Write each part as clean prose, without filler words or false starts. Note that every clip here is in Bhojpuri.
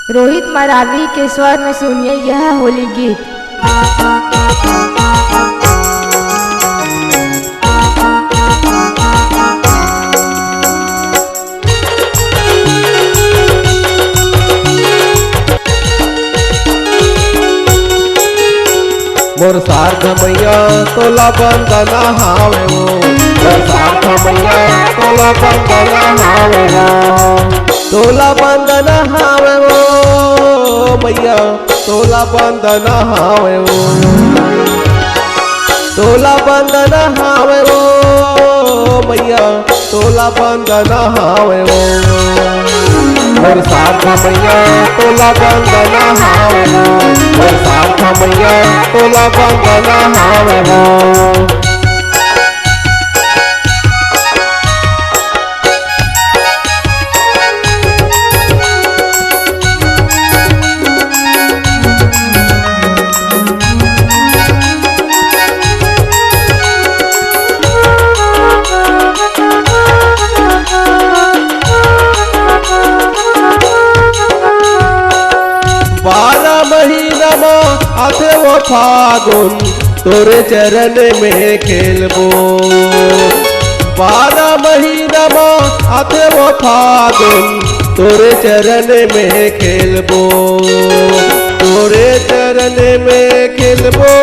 रोहित मरावी के स्वर में सुनिए यह होली गीत। मोर सार्थ मैया तोला बंदना हावे वो, मोर सार्थ मैया तोला बंदना हावे वो, तोला बंदना हावे वो मैया, तोला बंदना हावे वो, तोला बंदना हावे वो मैया, तोला बंदना हावे वो, मोर सार्थ मैया तोला बंदना हावे वो, मोर सार्थ मैया तोला बंदना हावे वो। बारह महीना आथे वो फागुन तोरे चरण में खेलबो, 12 महीना आथे वो फागुन तोरे चरण में खेलबो, तोरे चरण में खेलबो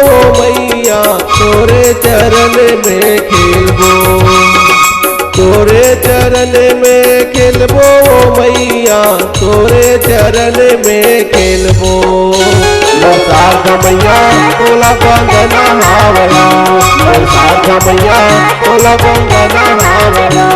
मैया, तोरे चरण में खेलबो, तोरे चरण में खेलबो मैया, तोरे चरण में खेलबो। मोर सार्थ मैया तोला बंदना हावला, मोर सार्थ मैया तोला बंदना हावला।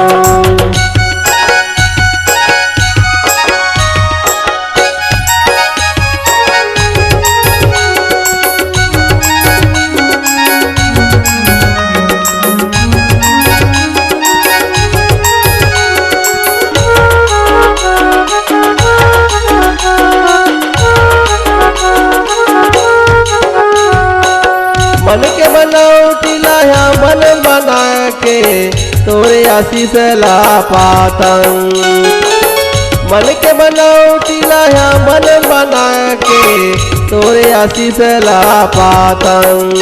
मन के बनावटी लाया मन बना के तोरे आशीष ला पातंग, मन के बनावटी लाया मन बना के तोरे आशीष ला पातंग,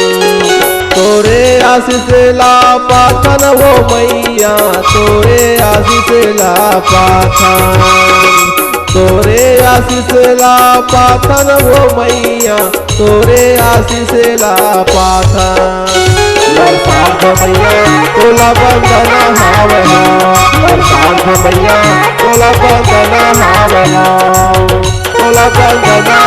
तोरे आशीष ला पातन वो मैया, तोरे आशीष ला पातन, तोरे आशीष ला पातन वो मैया, तोरे आशीष ला पातन। मोर सार्थ मैया तोला बंदना हावे हो, मोर सार्थ मैया तोला बंदना हावे हो, तोला बंदना